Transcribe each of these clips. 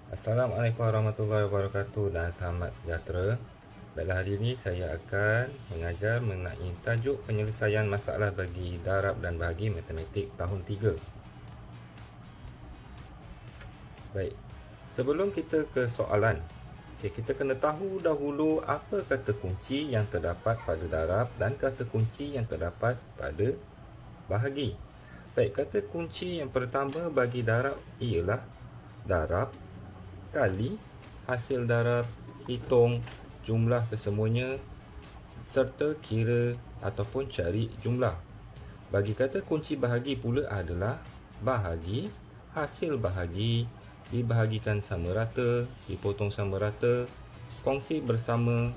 Assalamualaikum warahmatullahi wabarakatuh dan selamat sejahtera. Baiklah, hari ini saya akan mengajar mengenai tajuk penyelesaian masalah bagi darab dan bahagi matematik tahun 3. Baik, sebelum kita ke soalan, kita kena tahu dahulu apa kata kunci yang terdapat pada darab dan kata kunci yang terdapat pada bahagi. Baik, kata kunci yang pertama bagi darab ialah darab kali hasil darab, hitung jumlah kesemuanya serta kira ataupun cari jumlah. Bagi kata kunci bahagi pula adalah bahagi hasil bahagi dibahagikan sama rata, dipotong sama rata, kongsi bersama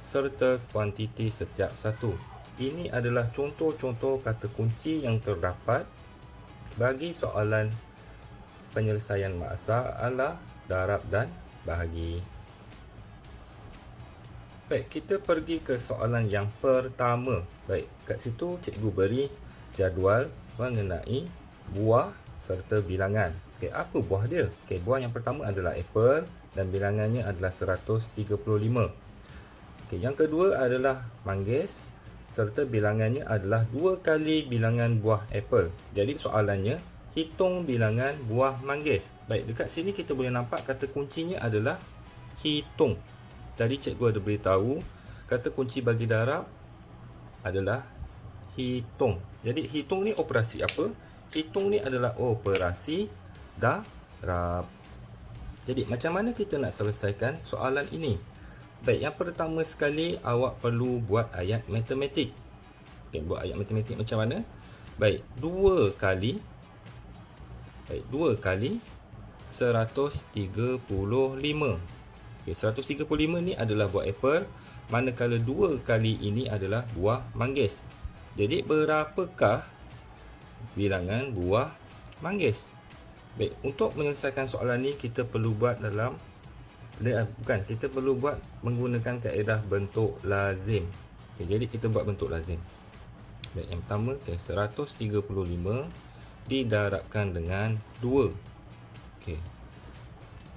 serta kuantiti setiap satu. Ini adalah contoh-contoh kata kunci yang terdapat bagi soalan penyelesaian masalah darab dan bahagi. Baik, kita pergi ke soalan yang pertama. Baik, kat situ cikgu beri jadual mengenai buah serta bilangan. Okey, apa buah dia? Okey, buah yang pertama adalah apple dan bilangannya adalah 135. Okey, yang kedua adalah manggis serta bilangannya adalah 2 kali bilangan buah apple. Jadi soalannya, hitung bilangan buah manggis. Baik, dekat sini kita boleh nampak kata kuncinya adalah hitung. Tadi cikgu ada beritahu kata kunci bagi darab adalah hitung. Jadi hitung ni operasi apa? Hitung ni adalah operasi darab. Jadi macam mana kita nak selesaikan soalan ini? Baik, yang pertama sekali awak perlu buat ayat matematik. Okey, buat ayat matematik macam mana? Baik, 2 kali 135. Okey, 135 ni adalah buah apple, manakala 2 kali ini adalah buah manggis. Jadi berapakah bilangan buah manggis? Baik, untuk menyelesaikan soalan ni kita perlu buat kita perlu buat menggunakan kaedah bentuk lazim. Okey, jadi kita buat bentuk lazim. Baik, yang pertama, 135 didarabkan dengan 2. Okey.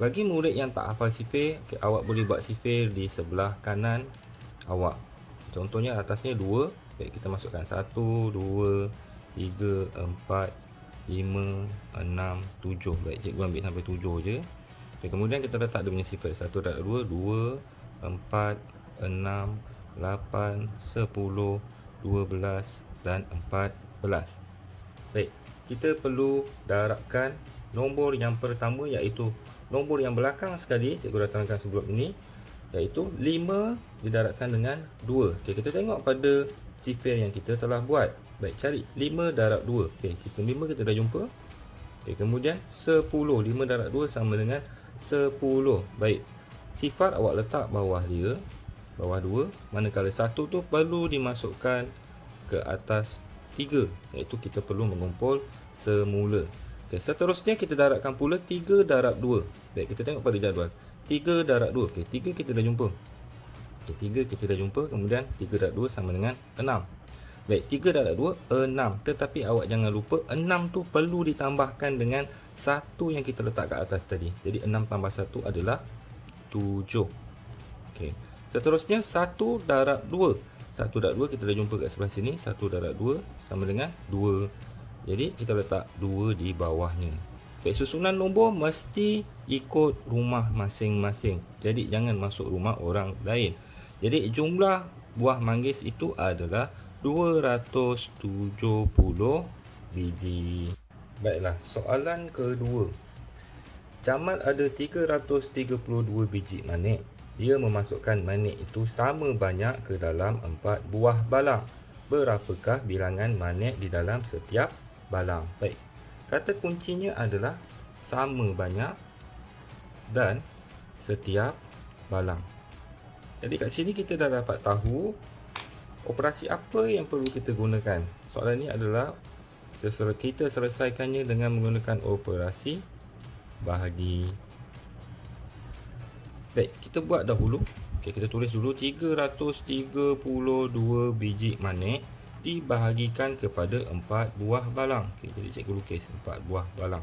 Bagi murid yang tak hafal sifir, awak boleh buat sifir di sebelah kanan awak. Contohnya atasnya 2. Baik, kita masukkan 1, 2, 3, 4, 5, 6, 7. Baik, cikgu ambil sampai 7 je. Okay, kemudian kita letak dia punya sifir. 1 darab 2, 2, 4, 6, 8, 10, 12 dan 14. Baik, kita perlu darabkan nombor yang pertama, iaitu nombor yang belakang sekali cikgu dah terangkan sebelum ini, iaitu 5 didarabkan dengan 2. Okay, kita tengok pada sifir yang kita telah buat. Baik, cari 5 darab 2. Okay, 5 kita dah jumpa. Okay, kemudian 10. 5 darab 2 sama dengan 10. Baik, sifar awak letak bawah dia, bawah 2, manakala 1 tu perlu dimasukkan ke atas 3, iaitu kita perlu mengumpul semula. Okay, seterusnya kita darabkan pula 3 darab 2. Baik, kita tengok pada jadual. 3 darab 2. Okay, 3 kita dah jumpa. Okay, 3 kita dah jumpa. Kemudian 3 darab 2 sama dengan 6. Baik, 3 darab 2, 6. Tetapi awak jangan lupa 6 tu perlu ditambahkan dengan 1 yang kita letak kat atas tadi. Jadi 6 tambah 1 adalah 7. Okay. Seterusnya 1 darab 2. 1 darab 2 kita dah jumpa kat sebelah sini. 1 darab 2 sama dengan 2. Jadi kita letak 2 di bawahnya. Baik, susunan nombor mesti ikut rumah masing-masing. Jadi jangan masuk rumah orang lain. Jadi jumlah buah manggis itu adalah 270 biji. Baiklah, soalan kedua. Jamal ada 332 biji manik. Dia memasukkan manik itu sama banyak ke dalam 4 buah balang. Berapakah bilangan manik di dalam setiap balang? Baik, kata kuncinya adalah sama banyak dan setiap balang. Jadi kat sini kita dah dapat tahu operasi apa yang perlu kita gunakan. Soalan ni adalah kita selesaikannya dengan menggunakan operasi bahagi. Baik, kita buat dahulu. Okay, kita tulis dulu 332 biji manik dibahagikan kepada 4 buah balang. Okay, jadi cikgu lukis 4 buah balang.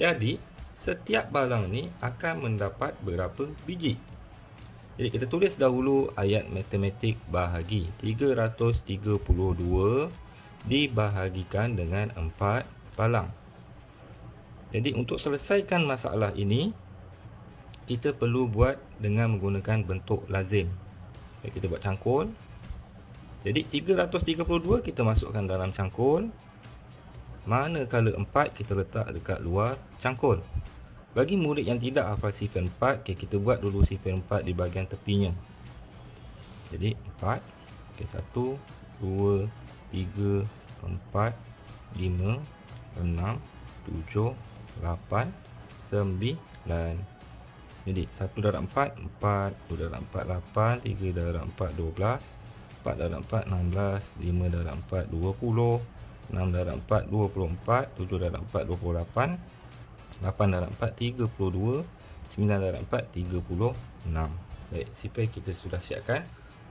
Jadi setiap balang ni akan mendapat berapa biji? Jadi kita tulis dahulu ayat matematik bahagi. 332 dibahagikan dengan 4 balang. Jadi untuk selesaikan masalah ini, kita perlu buat dengan menggunakan bentuk lazim. Jadi kita buat cangkul. Jadi 332 kita masukkan dalam cangkul. Manakala 4 kita letak dekat luar cangkul. Bagi murid yang tidak hafal sifar 4, kita buat dulu sifar 4 di bahagian tepinya. Jadi 4, 1, 2, 3, 4, 5, 6, 7, 8, 9. Jadi 1 darab 4, 4, 2 darab 4, 8, 3 darab 4, 12, 4 darab 4, 16, 5 darab 4, 20, 6 darab 4, 24, 7 darab 4, 28, 8 darab 4, 32, 9 darab 4, 36. Baik, sifar kita sudah siapkan.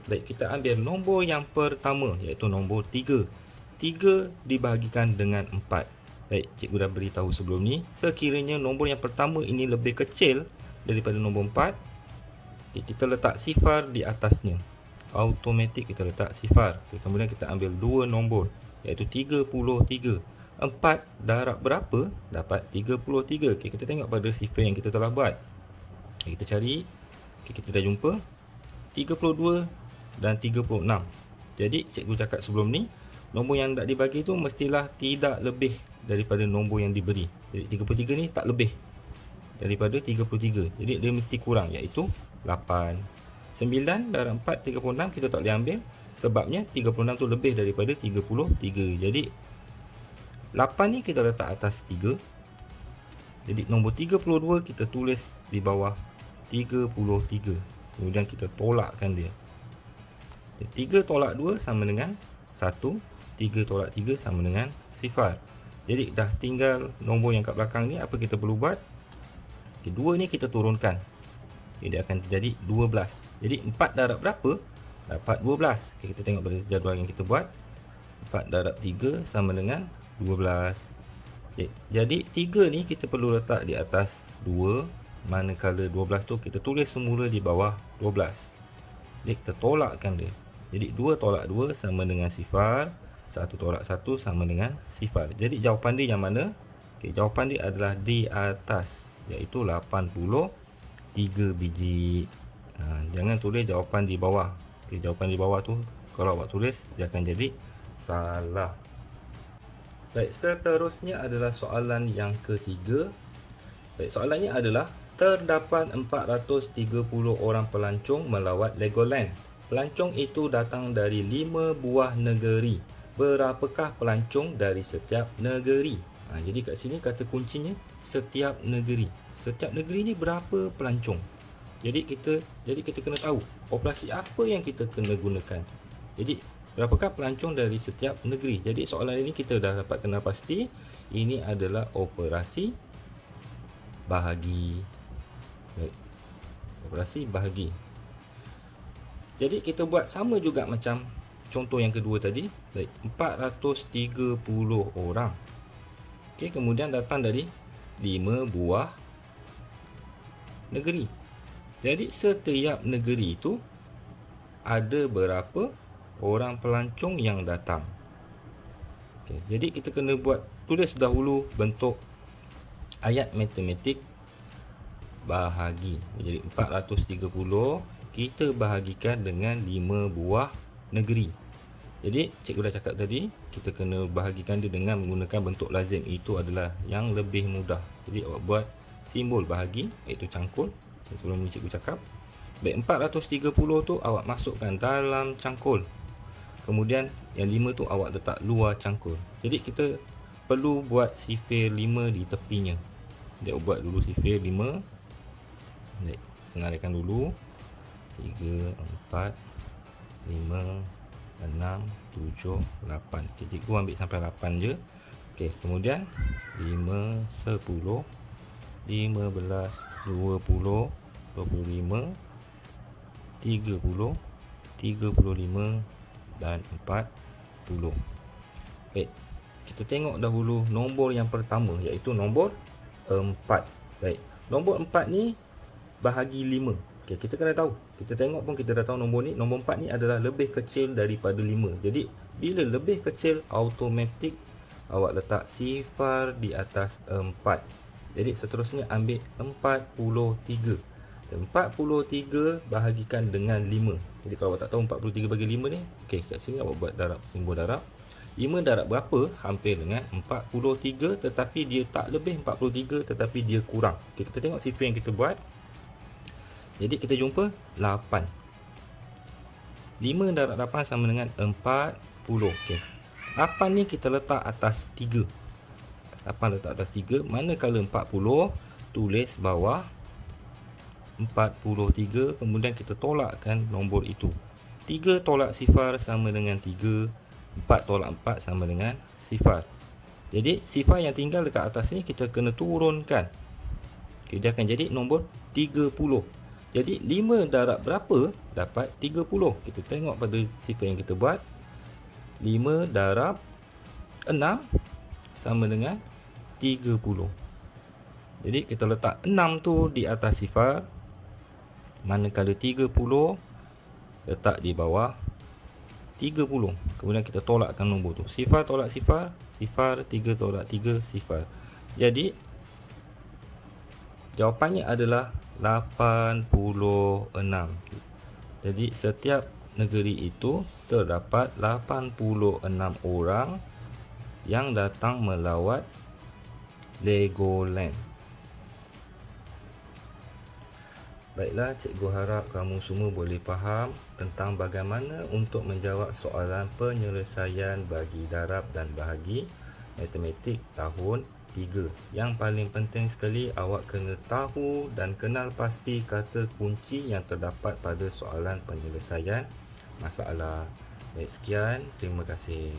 Baik, kita ambil nombor yang pertama, iaitu nombor 3. 3 dibahagikan dengan 4. Baik, cikgu dah beritahu sebelum ni, sekiranya nombor yang pertama ini lebih kecil daripada nombor 4, kita letak sifar di atasnya. Automatik kita letak sifar. Kemudian kita ambil dua nombor, iaitu 33. 4 darab berapa? Dapat 33. Kita tengok pada sifar yang kita telah buat. Kita cari. Kita dah jumpa 32 dan 36. Jadi cikgu cakap sebelum ni, nombor yang tak dibagi tu mestilah tidak lebih daripada nombor yang diberi. Jadi 33 ni tak lebih daripada 33. Jadi dia mesti kurang, iaitu 8. 9 darab 4, 36 kita tak boleh ambil, sebabnya 36 tu lebih daripada 33. Jadi 8 ni kita letak atas 3. Jadi nombor 32 kita tulis di bawah 33. Kemudian kita tolakkan dia. 3 tolak 2 sama dengan 1. 3 tolak 3 sama dengan sifar. Jadi dah tinggal nombor yang kat belakang ni. Apa kita perlu buat? 2 ni kita turunkan. Dia akan jadi 12. Jadi 4 darab berapa? Dapat 12. Kita tengok pada jadual yang kita buat. 4 darab 3 sama dengan 12. Jadi 3 ni kita perlu letak di atas 2. Manakala 12 tu kita tulis semula di bawah 12. Jadi kita tolakkan dia. Jadi 2 tolak 2 sama dengan sifar. 1 tolak 1 sama dengan sifar. Jadi jawapan dia yang mana? Jawapan dia adalah di atas, iaitu 83 biji. Jangan tulis jawapan di bawah. Jawapan di bawah tu kalau awak tulis, dia akan jadi salah. Baik, seterusnya adalah soalan yang ketiga. Baik, soalannya adalah, terdapat 430 orang pelancong melawat Legoland. Pelancong itu datang dari 5 buah negeri. Berapakah pelancong dari setiap negeri? Jadi kat sini kata kuncinya setiap negeri. Setiap negeri ni berapa pelancong? Jadi kita kena tahu populasi apa yang kita kena gunakan. Jadi berapakah pelancong dari setiap negeri? Jadi soalan ini kita dah dapat kenal pasti. Ini adalah operasi bahagi. Baik. Operasi bahagi. Jadi kita buat sama juga macam contoh yang kedua tadi. Baik, 430 orang. Okey, kemudian datang dari 5 buah negeri. Jadi setiap negeri itu ada berapa orang pelancong yang datang. Okey, jadi kita kena tulis dahulu bentuk ayat matematik bahagi. Jadi 430 kita bahagikan dengan 5 buah negeri. Jadi cikgu dah cakap tadi, kita kena bahagikan dia dengan menggunakan bentuk lazim. Itu adalah yang lebih mudah. Jadi awak buat simbol bahagi, iaitu cangkul. Sebelum ni cikgu cakap. Baik, 430 tu awak masukkan dalam cangkul. Kemudian yang 5 tu awak letak luar cangkul. Jadi kita perlu buat sifar 5 di tepinya. Jadi awak buat dulu sifar 5. Baik, senaraikan dulu. 3, 4, 5, 6, 7, 8. Cikgu ambil sampai 8 je. Okey, kemudian 5, 10, 15, 20, 25, 30, 35 dan 40. Baik, kita tengok dahulu nombor yang pertama, iaitu nombor 4. Baik, nombor 4 ni bahagi 5. Okay, kita kena tahu. Kita tengok pun kita dah tahu nombor ni. Nombor 4 ni adalah lebih kecil daripada 5. Jadi, bila lebih kecil, automatik awak letak sifar di atas 4. Jadi, seterusnya ambil 43. Dan 43 bahagikan dengan 5. Jadi, kalau awak tak tahu 43 bagi 5 ni, okay, kat sini awak buat darab, simbol darab. 5 darab berapa? Hampir dengan 43, tetapi dia tak lebih 43, tetapi dia kurang. Okay, kita tengok sifar yang kita buat. Jadi kita jumpa 8. 5 darab 8 sama dengan 40. Okay. 8 ni kita letak atas 3. 8 letak atas 3. Manakala 40, tulis bawah 43. Kemudian kita tolakkan nombor itu. 3 tolak sifar sama dengan 3. 4 tolak 4 sama dengan sifar. Jadi sifar yang tinggal dekat atas ni kita kena turunkan. Okay, dia akan jadi nombor 30. Jadi 5 darab berapa? Dapat 30. Kita tengok pada sifar yang kita buat. 5 darab 6 sama dengan 30. Jadi kita letak 6 tu di atas sifar. Manakala 30 letak di bawah 30. Kemudian kita tolakkan nombor tu. Sifar tolak sifar, sifar, 3 tolak 3, sifar. Jadi jawapannya adalah 86. Jadi setiap negeri itu terdapat 86 orang yang datang melawat Legoland. Baiklah, cikgu harap kamu semua boleh faham tentang bagaimana untuk menjawab soalan penyelesaian bagi darab dan bahagi matematik tahun 3. Yang paling penting sekali, awak kena tahu dan kenal pasti kata kunci yang terdapat pada soalan penyelesaian masalah. Baik, sekian. Terima kasih.